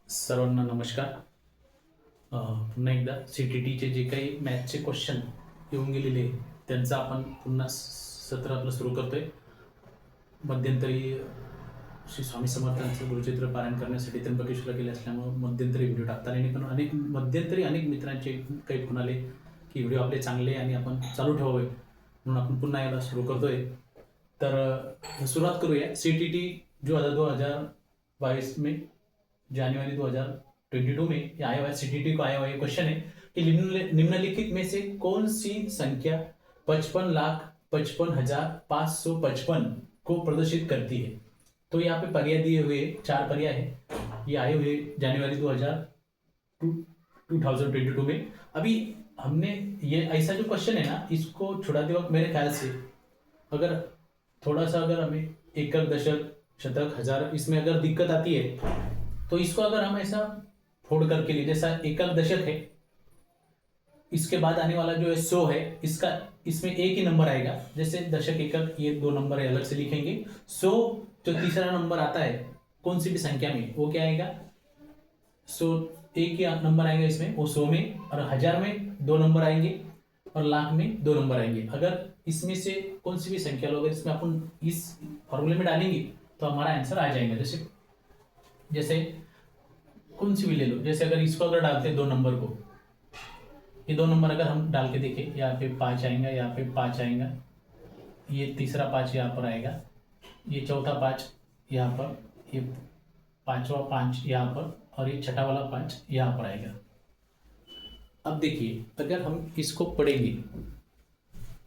सर्वांना नमस्कार. पुन्हा एकदा CTTचे जे काही मॅथचे क्वेश्चन येऊन गेलेले त्यांचा आपण पुन्हा सत्र आपलं सुरू करतोय. मध्यंतरी श्री स्वामी समर्थांचं गुरुचरित्र पारायण करण्यासाठी त्र्यंबकेश्वरला गेले असल्यामुळे मध्यंतरी व्हिडिओ टाकता आणि पण मध्यंतरी अनेक मित्रांचे काही फोन आले की व्हिडिओ आपले चांगले आणि आपण चालू ठेवावे, म्हणून आपण पुन्हा याला सुरू करतोय. तर सुरुवात करूया. CTT जो 2022 में जनवरी 2022 में ये आया हुआ है, CTT को आया हुआ ये क्वेश्चन है कि निम्नलिखित में से कौन सी संख्या 55,55,555 को प्रदर्शित करती है. तो यहाँ पे पर्याय दिए हुए 4 पर्याय है. ये आए हुए जनवरी 2022 में. अभी हमने ये ऐसा जो क्वेश्चन है ना, इसको छुड़ाते वक्त मेरे ख्याल से अगर थोड़ा सा अगर हमें एकक दशक शतक हजार इसमें अगर दिक्कत आती है तो इसको अगर हम ऐसा फोड़ करके लिए, जैसा एकक दशक है इसके बाद आने वाला जो है 100 है, इसका इसमें एक ही नंबर आएगा. जैसे दशक एकक ये 2 नंबर है, अलग से लिखेंगे. 100 जो तीसरा नंबर आता है कौन सी भी संख्या में, वो क्या आएगा 100, एक ही नंबर आएगा इसमें, वो 100 में. और 1000 में 2 नंबर आएंगे और लाख में 2 नंबर आएंगे. अगर इसमें से कौन सी भी संख्या लो, अगर इसमें अपन इस फॉर्मूले में डालेंगे तो हमारा आंसर आ जाएगा. जैसे कौन सी भी ले लो, जैसे अगर इसको अगर डालते हैं 2 नंबर को, ये 2 नंबर अगर हम डाल के देखें, यहाँ पे 5 आएगा, यहाँ पे 5 आएगा, ये तीसरा 5 यहाँ पर आएगा, ये चौथा 5 यहाँ पर, ये पांचवा 5 यहाँ पर, और ये छठा वाला 5 यहाँ पर आएगा. अब देखिए अगर हम इसको पढ़ेंगे,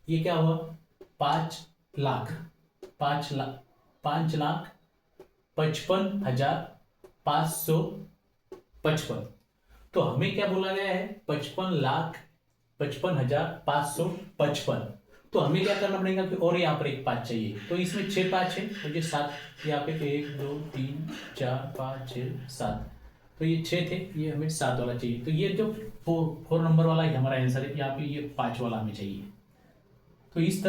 ये क्या हुआ 5,55,555. तो हमें क्या बोला गया है 55,55,555. तो हमें क्या करना पड़ेगा कि और यहाँ पर एक 5 चाहिए. तो इसमें 6 5 है, तो ये 7 यहाँ पे 1 2 3 4 5 6 7. तो ये 6 थे, ये हमें 7 वाला चाहिए. तो ये जो 4 नंबर वाला ही हमारा आंसर है. यहाँ पे ये 5 वाला हमें चाहिए. तो इस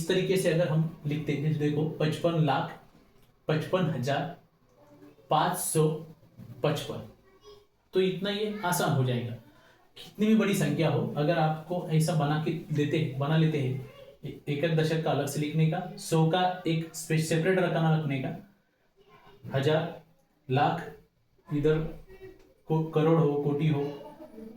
तरीके से अगर हम लिखते हैं, देखो 55,55,555. तो इतना ये आसान हो जाएगा. कितनी भी बड़ी संख्या हो, अगर आपको ऐसा बना लेते हैं, एकक दशक का अलग से लिखने का, 100 का एक सेपरेट रकाना रखने का, 1000 लाख इधर को करोड़ हो, कोटि हो,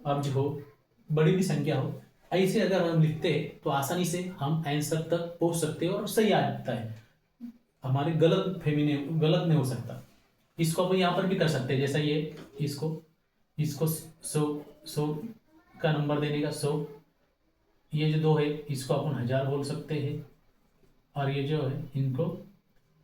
अब्ज हो, बड़ी भी संख्या हो, ऐसे अगर हम लिखते हैं तो आसानी से हम आंसर तक पहुंच सकते हैं और सही आ जाता है. हमारे गलत नहीं हो सकता. इसको अपन यहाँ पर भी कर सकते हैं. जैसा ये इसको 100 का नंबर देने का 100, ये जो 2 है इसको अपन 1000 बोल सकते हैं, और ये जो है इनको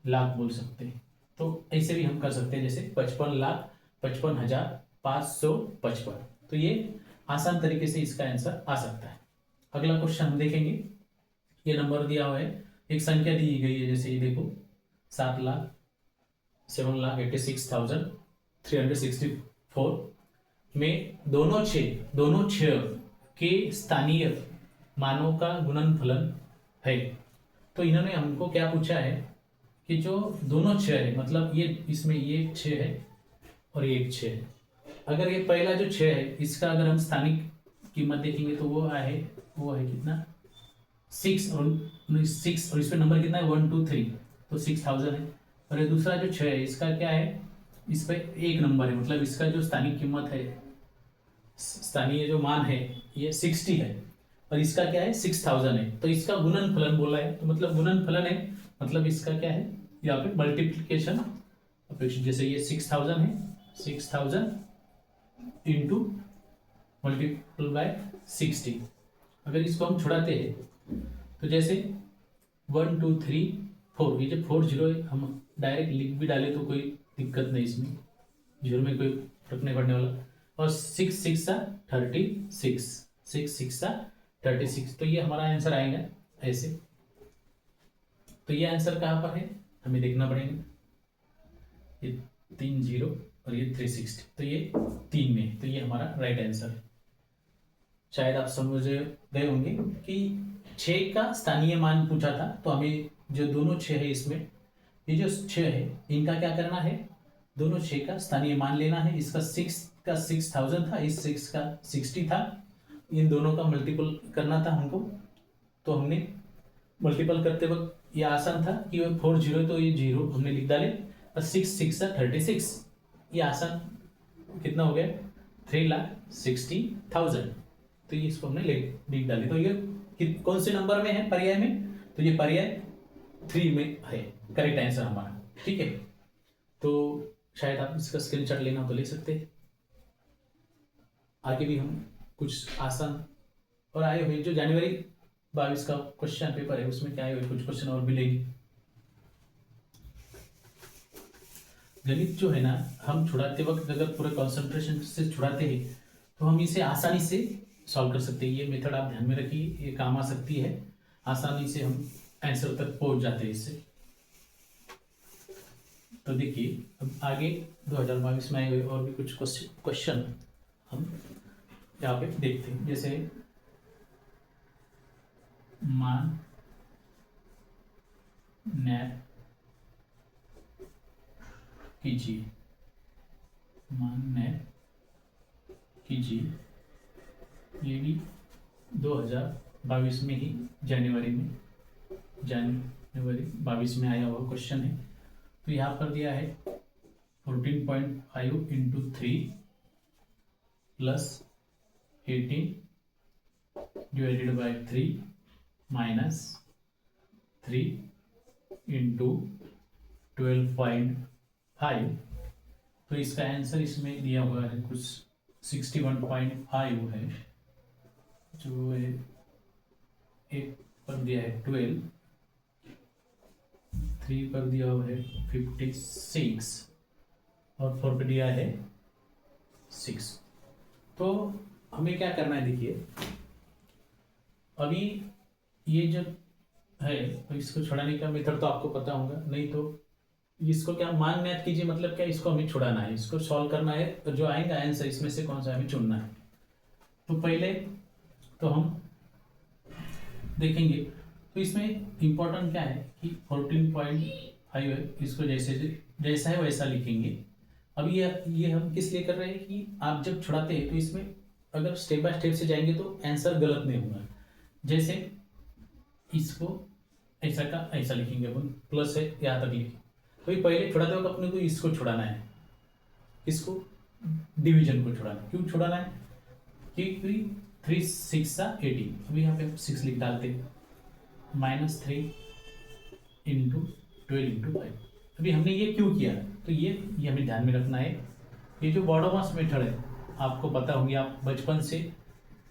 लाख बोल सकते हैं. तो ऐसे भी हम कर सकते हैं, जैसे 55,55,555. तो ये आसान तरीके से इसका आंसर आ सकता है. अगला क्वेश्चन हम देखेंगे. ये नंबर दिया हुआ है, एक संख्या दी गई है, जैसे ये देखो 7,07,86,364 में दोनों छह के स्थानीय मानों का गुणनफलन है. तो इन्होंने हमको क्या पूछा है कि जो दोनों 6 है, मतलब ये इसमें ये 6 है और ये एक 6 है. अगर ये पहला जो 6 है इसका अगर हम स्थानिक कीमत देखेंगे तो वो है कितना 6, और इसमें नंबर कितना है 1 2 3, तो 6000 है. और ये दूसरा जो 6 है इसका क्या है, इस पर एक नंबर है, मतलब इसका जो स्थानिक कीमत है, स्थानीय जो मान है ये 60 है, और इसका क्या है 6000 है. तो इसका गुणनफलन बोला है, तो मतलब गुणनफलन है, मतलब इसका क्या है यहाँ पे मल्टीप्लीकेशन अपेक्षित. जैसे ये 6000 है, 6000 इंटू मल्टीपल बाय 60. अगर इसको हम छुड़ाते हैं तो जैसे 1 2 3 4, ये जो 4 0 है हम डायरेक्ट लिख भी डाले तो कोई दिक्कत नहीं, इसमें जीरो में कोई फर्क नहीं पड़ने वाला. और 6 6 36, 6 6 36. तो ये हमारा आंसर आएगा ऐसे. तो ये आंसर कहाँ पर है हमें देखना पड़ेगा. ये 3 0 और ये 360, तो ये 3 में, तो ये हमारा राइट आंसर है. शायद आप समझ गए होंगे कि 6 का स्थानीय मान पूछा था, तो हमें जो दोनों 6 है इसमें, ये जो 6 है इनका क्या करना है, दोनों 6 का स्थानीय मान लेना है। इसका 6 का 6000 था, इस 6 का 60 था, इन दोनों का मल्टीपल करना था हमको। तो हमने मल्टीपल करते वक्त ये आसान था कि 4 जीरो तो ये जीरो हमने लिख डाले, और 6 6 36, ये आसान कितना हो गया 3,60,000। तो ये इसको हमने लिख डाले। तो ये कौन से नंबर में है पर्याय में, तो ये पर्याय 3 में है करेक्ट आंसर हमारा। ठीक है, तो शायद आप इसका स्क्रीनशॉट लेना तो ले सकते हैं। आगे भी हम कुछ आसान और आए हुए जो जनवरी 22 का क्वेश्चन पेपर है उसमें क्या आए हुए कुछ क्वेश्चन और भी लेंगे। गणित जो है ना, हम छुड़ाते वक्त अगर पूरे कंसंट्रेशन से छुड़ाते हैं तो हम इसे आसानी से सॉल्व कर सकते हैं। ये मेथड आप ध्यान में रखिए, ये काम आ सकती है, आसानी से हम आंसर तक पहुंच जाते हैं इससे। तो देखिए अब आगे 2022 में आए हुए और भी कुछ क्वेश्चन हम यहाँ पे देखते हैं। जैसे मान नैप कीजिए, मान नैप कीजिए, ये भी 2022 में ही जनवरी 22 में आया हुआ क्वेश्चन है। तो यहाँ पर दिया है 14.5 into 3 plus 18 divided by 3 minus 3 into 12.5। तो इसका आंसर इसमें दिया हुआ है कुछ 61.5 है, जो है एक पर दिया है 12, 3 पर दिया हुआ है 56 और 4 पर दिया है 6। तो हमें क्या करना है, देखिए अभी ये जब है तो इसको छुड़ाने का मेथड तो आपको पता होगा, नहीं तो इसको क्या मान ज्ञात कीजिए मतलब क्या, इसको हमें छुड़ाना है, इसको सॉल्व करना है, तो जो आएगा आंसर इसमें से कौन सा हमें चुनना है। तो पहले तो हम देखेंगे, तो इसमें इंपॉर्टेंट क्या है कि 14.5 है, इसको जैसा है वैसा लिखेंगे। अब ये हम किस लिए कर रहे हैं कि आप जब छुड़ाते हैं तो इसमें अगर स्टेप बाय स्टेप से जाएंगे तो आंसर गलत नहीं होगा। जैसे इसको ऐसा का ऐसा लिखेंगे अपन, प्लस है यहाँ तक लिखेंगे। तो ये पहले छुड़ाते वक्त अपने को इसको छुड़ाना है, इसको डिवीजन को छुड़ाना है। क्यों छुड़ाना है, क्योंकि 3 6 18, अभी यहाँ पे 6 लिख डालते हैं, माइनस 3 इंटू 12 इंटू 5। अभी हमने ये क्यों किया, तो ये हमें ध्यान में रखना है। ये जो बॉडोमास मेथड है आपको पता होंगे, आप बचपन से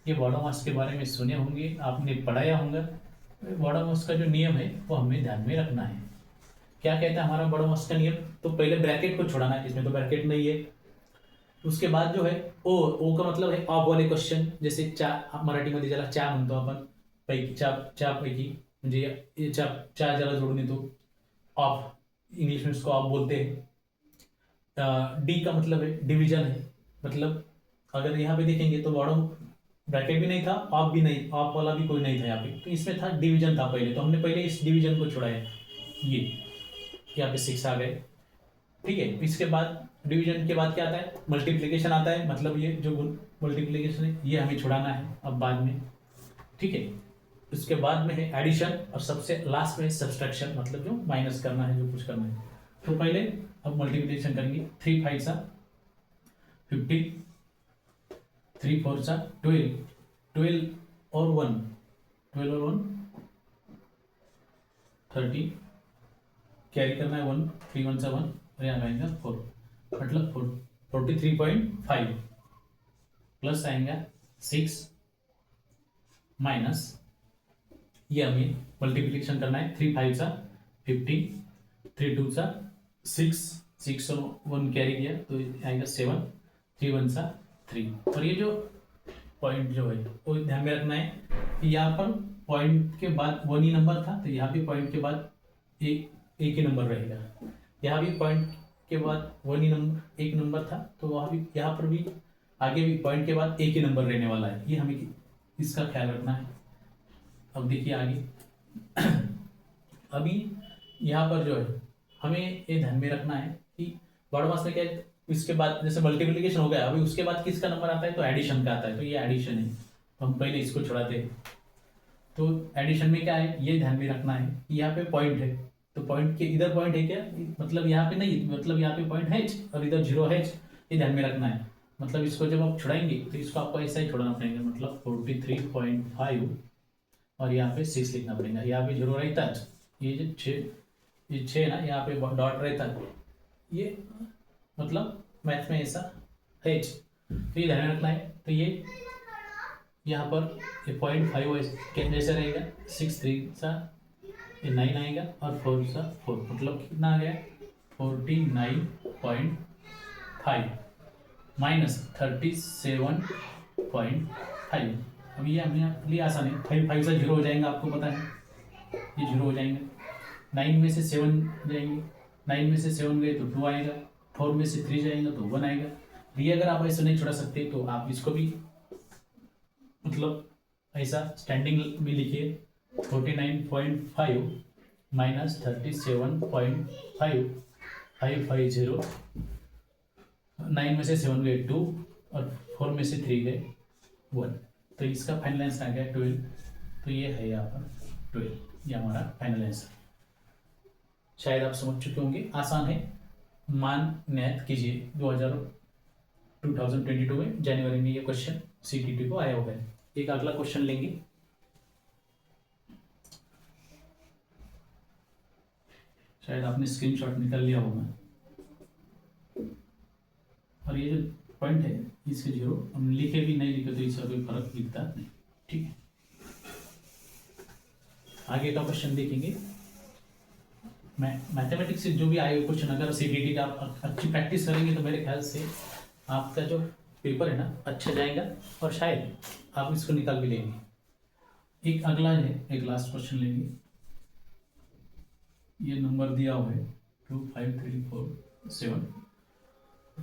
ये बॉडोमास के बारे में सुने होंगे, आपने पढ़ाया होगा। बॉडोमास का जो नियम है वो हमें ध्यान में रखना है। क्या कहता है हमारा बॉडोमास का नियम, तो पहले ब्रैकेट को छुड़ाना है, इसमें तो ब्रैकेट नहीं है। उसके बाद जो है ओ का मतलब है ऑफ वाले क्वेश्चन, जैसे मराठीमध्ये ज्याला चा म्हणतो आपण, पैकी चा पैकी म्हणजे ये चा ज्याला जोडून येतो ऑफ, इंग्लिश में उसको ऑफ बोलते हैं। डी का मतलब है डिवीजन है, मतलब अगर यहाँ पे देखेंगे तो बॉडम ब्रैकेट भी नहीं था, ऑफ भी नहीं, ऑफ वाला भी कोई नहीं था यहाँ पे, तो इसमें था डिवीजन था पहले, तो हमने पहले इस डिवीजन को छुड़ाया। ये यहाँ पे 6 आ गए, ठीक है। इसके बाद डिवीजन के बाद क्या आता है, मल्टीप्लिकेशन आता है, मतलब ये जो मल्टीप्लिकेशन है ये हमें छुड़ाना है अब बाद में, ठीक है। उसके बाद में है एडिशन और सबसे लास्ट में है सब्सट्रैक्शन, मतलब जो माइनस करना है, जो कुछ करना है। तो पहले अब मल्टीप्लिकेशन करेंगे, 3 5 15, 3 4 12, 12 और 1 13, कैरी करना है 1, 3 1 1 और यहाँ आएगा 4, मतलब 43.5 प्लस आएगा 6 माइनस, ये हमें मल्टीप्लिकेशन करना है, 3 5 15, 3 2 6, 6 और 1 कैरी किया तो आएगा 7, 3 1 3। और ये जो पॉइंट जो है वो ध्यान में रखना है कि यहाँ पर पॉइंट के बाद 1 ही नंबर था, तो यहाँ भी पॉइंट के बाद एक ही नंबर रहेगा। यहाँ भी पॉइंट के बाद 1 ही नंबर एक नंबर था, तो वहाँ भी यहाँ पर भी आगे भी पॉइंट के बाद एक ही नंबर रहने वाला है, ये हमें इसका ख्याल रखना है। अब देखिए आगे अभी यहाँ पर जो है हमें ये ध्यान में रखना है कि बॉडमास में क्या है, इसके बाद जैसे मल्टीप्लिकेशन हो गया, अभी उसके बाद किसका नंबर आता है, तो एडिशन का आता है, तो ये एडिशन है, तो हम पहले इसको छुड़ाते हैं। तो एडिशन में क्या है, ये ध्यान में रखना है, यहाँ पे पॉइंट है, तो पॉइंट के इधर पॉइंट है क्या, मतलब यहाँ पे नहीं, मतलब यहाँ पे पॉइंट है और इधर जीरो है, ये ध्यान में रखना है। मतलब इसको जब आप छुड़ाएंगे तो इसको आपको ऐसा ही छोड़ना पड़ेगा, मतलब 43.5 और यहाँ पे 6 लिखना पड़ेगा। यहाँ पे जीरो रहता है, ये जो 6, ये 6 ना, यहाँ पे डॉट रहता है, ये मतलब मैथ में ऐसा है, तो ये ध्यान में रखना है। तो ये यहाँ पर ये 0.5 जैसे रहेगा, 6 3 सा ये 9 आएगा और 4 सा 4, मतलब कितना आ गया 49.5 माइनस 37.5। अब ये हमें लिए आसान है, 5 से जीरो हो जाएंगे, आपको पता है ये जीरो हो जाएंगे। 9 में से 7 जाएंगे, 9 में से 7 गए तो 2 आएगा, 4 में से 3 जाएंगे तो 1 आएगा। ये अगर आप ऐसे नहीं छोड़ा सकते तो आप इसको भी मतलब ऐसा स्टैंडिंग में लिखिए, 49.5 माइनस 37.5, 550, 9 में से 7 गए 2 और 4 में से 3 गए 1, तो इसका फाइनल आंसर आ गया 12। तो ये है यहाँ पर 12, ये हमारा फाइनल आंसर। शायद आप समझ चुके होंगे, आसान है, मान न्याय कीजिए। 2022 में जनवरी में ये क्वेश्चन सीटीटी को आया होगा। एक अगला क्वेश्चन लेंगे, शायद आपने स्क्रीनशॉट निकाल लिया होगा, और ये जो पॉइंट है इसके जीरो, हम लिखे भी नहीं लिखे तो इसका कोई फर्क दिखता नहीं, ठीक है। आगे का क्वेश्चन देखेंगे, मैथमेटिक्स से जो भी आए हुए क्वेश्चन, अगर सीटीटी का आप अच्छी प्रैक्टिस करेंगे तो मेरे ख्याल से आपका जो पेपर है ना अच्छा जाएगा, और शायद आप इसको निकाल भी लेंगे। एक अगला है, एक लास्ट क्वेश्चन लेंगे, ये नंबर दिया हुआ है 25347,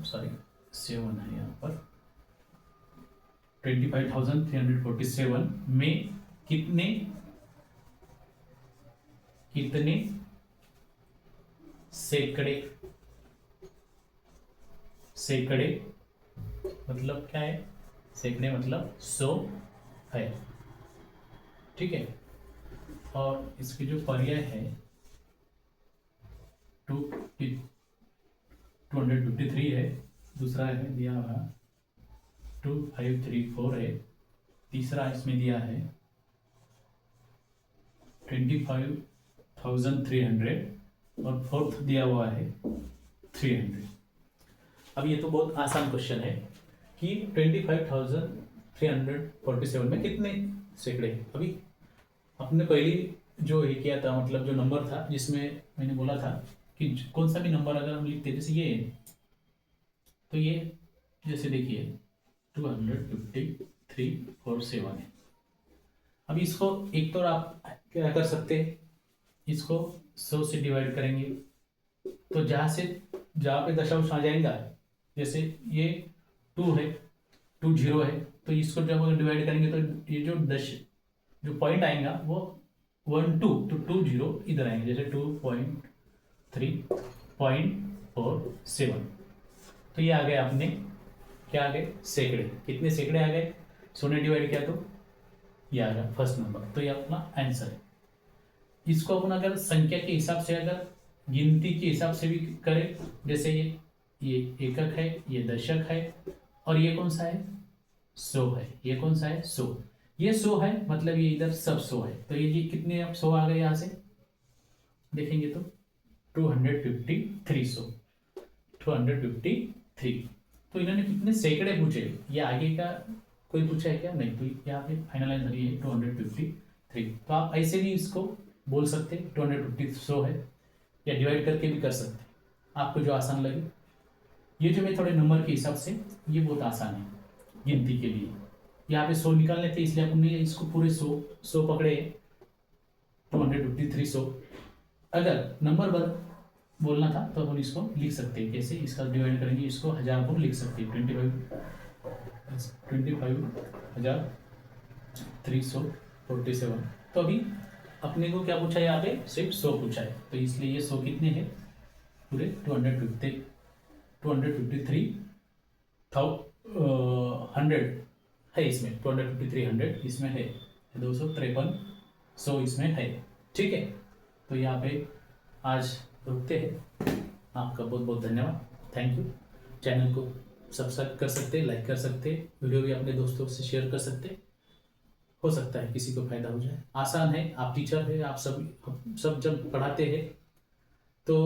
सॉरी 7 है यहाँ पर। 25,347 में कितने सैकड़े मतलब क्या है, सैकड़े मतलब 100 है, ठीक है। और इसकी जो पर्याय है 253 है, दूसरा है दिया हुआ 2534 है, तीसरा इसमें दिया है 25,300 और फोर्थ दिया हुआ है 300। अब ये तो बहुत आसान क्वेश्चन है कि 25,347 में कितने सैकड़े। अभी आपने पहले जो ये किया था, मतलब जो नंबर था जिसमें मैंने बोला था कि कौन सा भी नंबर अगर हम लिखते जैसे ये है, तो ये जैसे देखिए 25347 है। अब इसको एक तो आप क्या कर सकते हैं, इसको 100 से डिवाइड करेंगे, तो जहाँ पे दशांश आ जाएगा, जैसे ये 2 है, 2 0 है, तो इसको जब अगर डिवाइड करेंगे तो ये जो पॉइंट आएगा वो 1 2 तो 2 0 इधर आएंगे, जैसे 2.3.47, तो ये आ गए अपने क्या आ गए सैकड़े। कितने सैकड़े आ गए, 100 ने डिवाइड किया तो ये आ गया फर्स्ट नंबर, तो ये अपना आंसर है। इसको अपन अगर संख्या के हिसाब से, अगर गिनती के हिसाब से भी करें, जैसे ये एकक है, ये दशक है, और ये कौन सा है 100 है, ये कौन सा है 100, ये 100 है, मतलब ये इधर सब 100 है, तो ये कितने अब 100 आ गए, यहाँ से देखेंगे तो 253। तो इन्होंने कितने सैकड़े पूछे, ये आगे का कोई पूछा है क्या, नहीं, तो यहाँ पे फाइनल आंसर ये 253। तो आप ऐसे भी इसको बोल सकते हैं 250 100 है, या डिवाइड करके भी कर सकते हैं, आपको जो आसान लगे। ये जो मेथड है नंबर के हिसाब से, ये बहुत आसान है गिनती के लिए। यहाँ पे 100 निकालने थे, इसलिए अपन ने इसको पूरे 100 पकड़े, 253 100। अगर नंबर बोलना था तो अपन इसको लिख सकते हैं, कैसे इसका डिवाइड करेंगे, इसको 1000 पर लिख सकते हैं, 25,347। तो अभी अपने को क्या पूछा है, यहाँ पे सिर्फ 100 पूछा है, तो इसलिए ये 100 कितने हैं, पूरे 250 253,100 है इसमें, 253,100 इसमें है, 253 इसमें है। ठीक है, तो यहाँ पे आज रुकते हैं। आपका बहुत बहुत धन्यवाद, थैंक यू। चैनल को सब्सक्राइब कर सकते, लाइक कर सकते, वीडियो भी अपने दोस्तों से शेयर कर सकते, हो सकता है किसी को फायदा हो जाए। आसान है, आप टीचर है, आप सब जब पढ़ाते हैं तो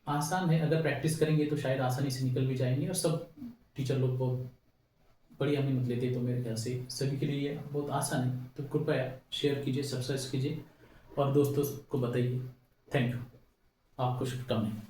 आसान है, अगर प्रैक्टिस करेंगे तो शायद आसानी से निकल भी जाएंगे, और सब टीचर लोग को बढ़िया मेहनत लेते हैं, तो मेरे ख्याल से सभी के लिए बहुत आसान है। तो कृपया शेयर कीजिए, सब्सक्राइब कीजिए और दोस्तों को बताइए। थैंक यू, आपको शुभकामनाएं।